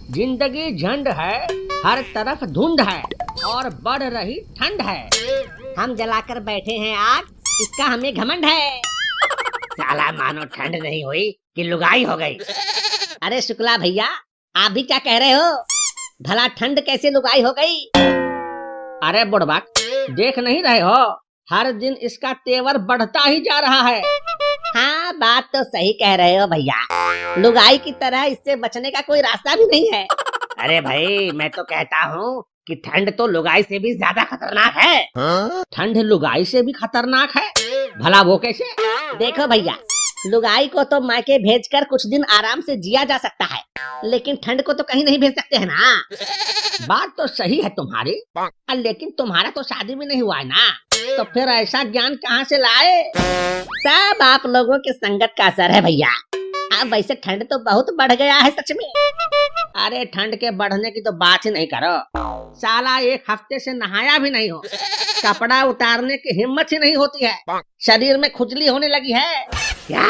जिंदगी झंड है, हर तरफ धुंध है और बढ़ रही ठंड है। हम जलाकर बैठे हैं आग, इसका हमें घमंड है। साला मानो ठंड नहीं हुई कि लुगाई हो गई। अरे शुक्ला भैया, आप भी क्या कह रहे हो? भला ठंड कैसे लुगाई हो गई? अरे बुड़बक, देख नहीं रहे हो, हर दिन इसका तेवर बढ़ता ही जा रहा है। हाँ, बात तो सही कह रहे हो भैया, लुगाई की तरह इससे बचने का कोई रास्ता भी नहीं है। अरे भाई, मैं तो कहता हूँ कि ठंड तो लुगाई से भी ज्यादा खतरनाक है। ठंड लुगाई से भी खतरनाक है? भला वो कैसे? देखो भैया, लुगाई को तो मायके भेजकर कुछ दिन आराम से जिया जा सकता है, लेकिन ठंड को तो कहीं नहीं भेज सकते है ना। बात तो सही है तुम्हारी, लेकिन तुम्हारा तो शादी भी नहीं हुआ है ना, तो फिर ऐसा ज्ञान कहाँ से लाए? सब आप लोगों के संगत का असर है भैया। अब वैसे ठंड तो बहुत बढ़ गया है सच में। अरे ठंड के बढ़ने की तो बात ही नहीं करो। साला एक हफ्ते से नहाया भी नहीं हो, कपड़ा उतारने की हिम्मत ही नहीं होती है, शरीर में खुजली होने लगी है। क्या?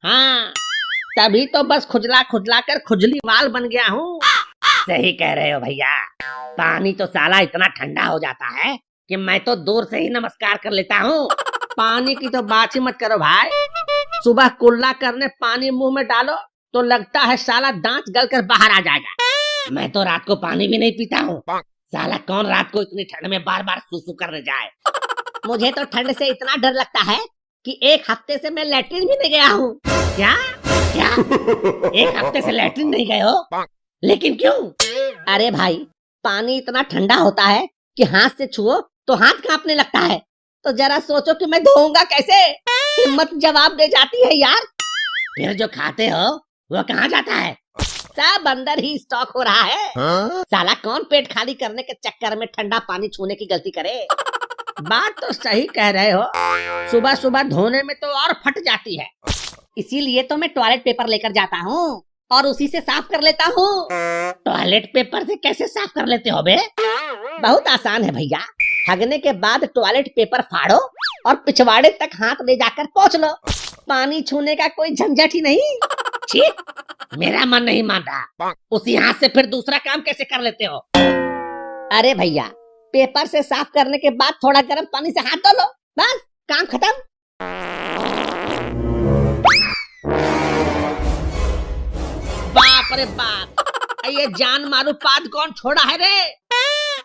हाँ, तभी तो बस खुजला खुजला कर खुजली वाल बन गया हूँ। सही कह रहे हो भैया, पानी तो साला इतना ठंडा हो जाता है कि मैं तो दूर से ही नमस्कार कर लेता हूँ। पानी की तो बात ही मत करो भाई, सुबह कुल्ला करने पानी मुंह में डालो तो लगता है साला दांत गलकर बाहर आ जाएगा। मैं तो रात को पानी भी नहीं पीता हूँ। साला कौन रात को इतनी ठंड में बार बार सुसु करने जाए। मुझे तो ठंड से इतना डर लगता है कि एक हफ्ते से मैं लैट्रिन भी नहीं गया हूँ। क्या क्या? एक हफ्ते से लैट्रिन नहीं गए हो? लेकिन क्यों? अरे भाई, पानी इतना ठंडा होता है कि हाथ से छुओ तो हाथ कांपने लगता है। तो जरा सोचो कि मैं धोऊंगा कैसे? हिम्मत जवाब दे जाती है यार। फिर जो खाते हो वो कहाँ जाता है? सब अंदर ही स्टॉक हो रहा है। साला कौन पेट खाली करने के चक्कर में ठंडा पानी छूने की गलती करे? बात तो सही कह रहे हो, सुबह सुबह धोने में तो और फट जाती है। इसीलिए तो मैं टॉयलेट पेपर लेकर जाता हूँ और उसी से साफ कर लेता हूँ। टॉयलेट पेपर से कैसे साफ कर लेते हो बे? बहुत आसान है भैया, हगने के बाद टॉयलेट पेपर फाड़ो और पिछवाड़े तक हाथ ले जाकर पोंछ लो। पानी छूने का कोई झंझट ही नहीं। ठीक, मेरा मन नहीं मान रहा, उसी हाथ से फिर दूसरा काम कैसे कर लेते हो? अरे भैया, पेपर से साफ करने के बाद थोड़ा गर्म पानी से हाथ धो लो, बस काम खत्म। बाप रे बाप, ये जान मारू पाद कौन छोड़ा है रे?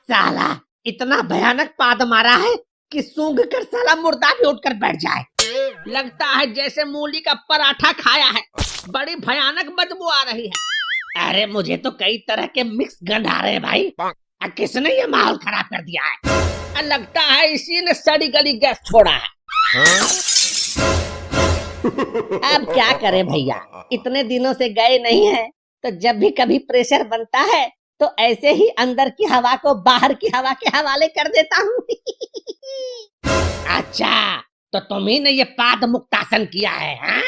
साला इतना भयानक पाद मारा है कि सूंघ कर साला मुर्दा भी उठकर बैठ जाए। लगता है जैसे मूली का पराठा खाया है, बड़ी भयानक बदबू आ रही है। अरे मुझे तो कई तरह के मिक्स गंध आ रहे हैं भाई। किसने ये माहौल खराब कर दिया है? लगता है इसी ने सड़ी गली गैस छोड़ा है। अब क्या करें भैया, इतने दिनों से गए नहीं हैं, तो जब भी कभी प्रेशर बनता है तो ऐसे ही अंदर की हवा को बाहर की हवा के हवाले कर देता हूँ। अच्छा, तो तुम ही ने ये पाद मुक्तासन किया है? हाँ?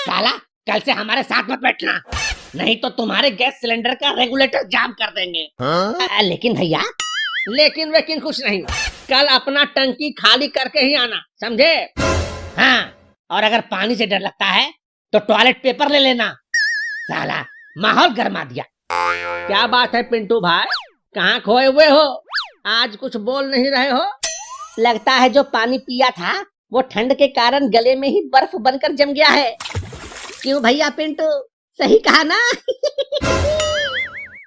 साला कल से हमारे साथ मत बैठना, नहीं तो तुम्हारे गैस सिलेंडर का रेगुलेटर जाम कर देंगे। लेकिन भैया, लेकिन कुछ नहीं, कल अपना टंकी खाली करके ही आना, समझे? हाँ, और अगर पानी से डर लगता है तो टॉयलेट पेपर ले लेना। साला माहौल गरमा दिया। क्या बात है पिंटू भाई, कहाँ खोए हुए हो? आज कुछ बोल नहीं रहे हो? लगता है जो पानी पिया था वो ठंड के कारण गले में ही बर्फ बनकर जम गया है। क्यों भैया पिंटू, सही कहा ना?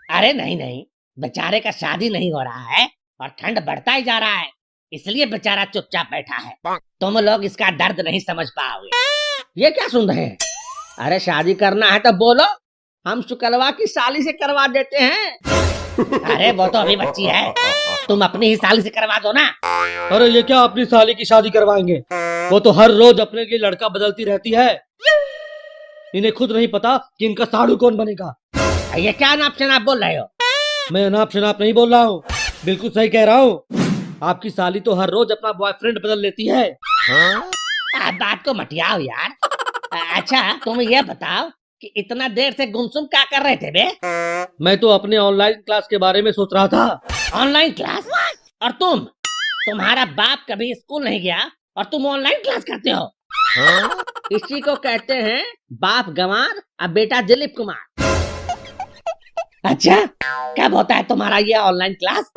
अरे नहीं, बेचारे का शादी नहीं हो रहा है और ठंड बढ़ता ही जा रहा है, इसलिए बेचारा चुपचाप बैठा है। तुम लोग इसका दर्द नहीं समझ पाओगे। ये क्या सुन रहे हैं? अरे शादी करना है तो बोलो, हम शुक्लवा की साली से करवा देते हैं। अरे वो तो अभी बच्ची है, तुम अपनी ही साली से करवा दो ना। अरे ये क्या अपनी साली की शादी करवाएंगे? वो तो हर रोज अपने लिए लड़का बदलती रहती है। इन्हें खुद नहीं पता कि इनका साड़ू कौन बनेगा। ये क्या नाप शनाप बोल रहे हो? मैं नाप शनाप नहीं बोल रहा हूँ, बिल्कुल सही कह रहा हूँ। आपकी साली तो हर रोज अपना बॉयफ्रेंड बदल लेती है। बात को मटियाओ यार। अच्छा तुम ये बताओ कि इतना देर से गुमसुम क्या कर रहे थे बे? मैं तो अपने ऑनलाइन क्लास के बारे में सोच रहा था। Online class? और तुम्हारा बाप कभी स्कूल नहीं गया और तुम ऑनलाइन क्लास करते हो? इसी को कहते हैं बाप गंवार और बेटा दिलीप कुमार। अच्छा, कब होता है तुम्हारा ये ऑनलाइन क्लास?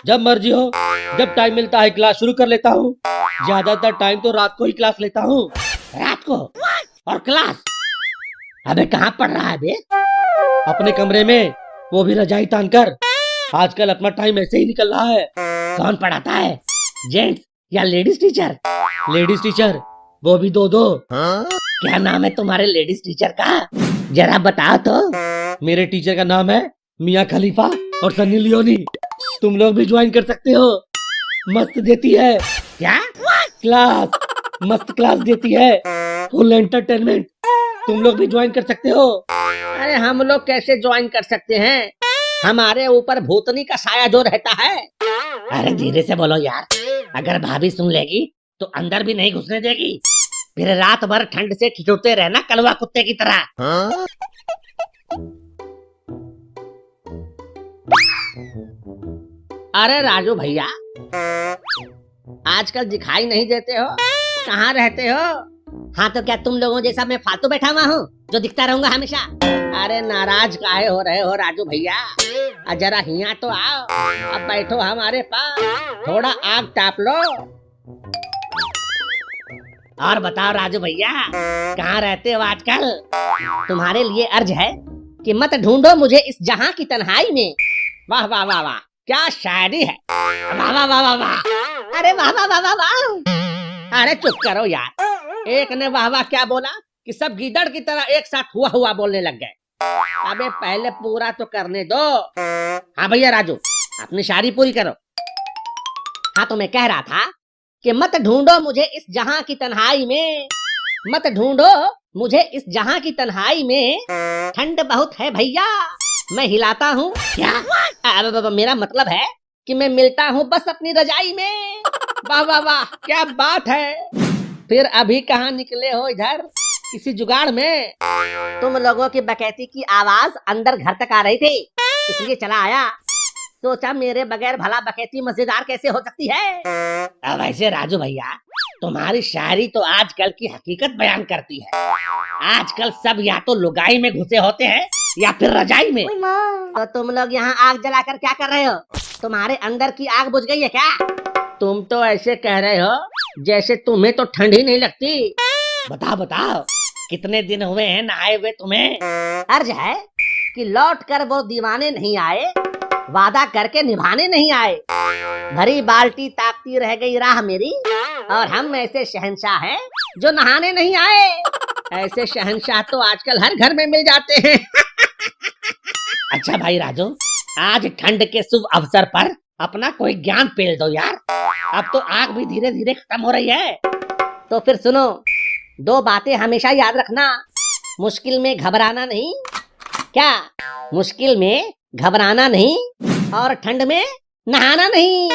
जब मर्जी हो, जब टाइम मिलता है क्लास शुरू कर लेता हूँ। ज्यादातर टाइम तो रात को ही क्लास लेता हूँ। रात को? और क्लास? अबे कहाँ पढ़ रहा है बे? अपने कमरे में, वो भी रजाई तान कर। आजकल अपना टाइम ऐसे ही निकल रहा है। कौन पढ़ाता है, जेंट्स या लेडीज टीचर? लेडीज टीचर, वो भी दो। क्या नाम है तुम्हारे लेडीज टीचर का, जरा बताओ तो। मेरे टीचर का नाम है मियाँ खलीफा और सन्नी लियोनी। तुम लोग भी ज्वाइन कर सकते हो, मस्त देती है। क्या क्लास? मस्त क्लास देती है, फुल एंटरटेनमेंट। तुम लोग भी ज्वाइन कर सकते हो। अरे हम लोग कैसे ज्वाइन कर सकते हैं, हमारे ऊपर भूतनी का साया जो रहता है। अरे धीरे से बोलो यार, अगर भाभी सुन लेगी तो अंदर भी नहीं घुसने देगी, फिर रात भर ठंड से ठिठुरते रहना कलवा कुत्ते की तरह। अरे राजू भैया, आजकल दिखाई नहीं देते हो, कहाँ रहते हो? हाँ तो क्या तुम लोगों जैसा मैं फालतू बैठा हुआ हूँ जो दिखता रहूंगा हमेशा? अरे नाराज काहे हो रहे हो राजू भैया, जरा हिया तो आओ, अब बैठो हमारे पास, थोड़ा आग ताप लो। और बताओ राजू भैया, कहाँ रहते हो आजकल? तुम्हारे लिए अर्ज है कि मत ढूंढो मुझे इस जहां की तन्हाई में। वाह वाह वाह वाह, क्या शायरी है। वाह वाह वाह वाह वाह, अरे वाह वाह वाह वाह वाह। अरे चुप करो यार, एक ने वाह वाह क्या बोला कि सब गीदड़ की तरह एक साथ हुआ हुआ बोलने लग गए। अबे पहले पूरा तो करने दो। हाँ भैया राजू, अपनी शायरी पूरी करो। हाँ तो मैं कह रहा था कि मत ढूंढो मुझे इस जहां की तन्हाई में, मत ढूंढो मुझे इस जहां की तन्हाई में, ठंड बहुत है भैया मैं हिलाता हूँ। क्या? मेरा मतलब है कि मैं मिलता हूँ बस अपनी रजाई में। वाह वाह वाह, क्या बात है। फिर अभी कहाँ निकले हो इधर, किसी जुगाड़ में? तुम लोगों की बकैती की आवाज अंदर घर तक आ रही थी, इसलिए चला आया। सोचा मेरे बगैर भला बकैती मजेदार कैसे हो सकती है। अब ऐसे राजू भैया, तुम्हारी शायरी तो आजकल की हकीकत बयान करती है। आजकल सब या तो लुगाई में घुसे होते हैं या फिर रजाई में। तो तुम लोग यहाँ आग जलाकर क्या कर रहे हो? तुम्हारे अंदर की आग बुझ गई है क्या? तुम तो ऐसे कह रहे हो जैसे तुम्हें तो ठंड ही नहीं लगती। बताओ बताओ, कितने दिन हुए हैं नहाए हुए तुम्हें? अर्ज है कि लौट कर वो दीवाने नहीं आए, वादा करके निभाने नहीं आए। भरी बाल्टी ताकती रह गई राह मेरी, और हम ऐसे शहंशाह हैं जो नहाने नहीं आए। ऐसे शहंशाह तो आजकल हर घर में मिल जाते हैं। अच्छा भाई राजू, आज ठंड के शुभ अवसर पर अपना कोई ज्ञान पेल दो यार। अब तो आग भी धीरे धीरे खत्म हो रही है। तो फिर सुनो, दो बातें हमेशा याद रखना। मुश्किल में घबराना नहीं। क्या? मुश्किल में घबराना नहीं और ठंड में नहाना नहीं।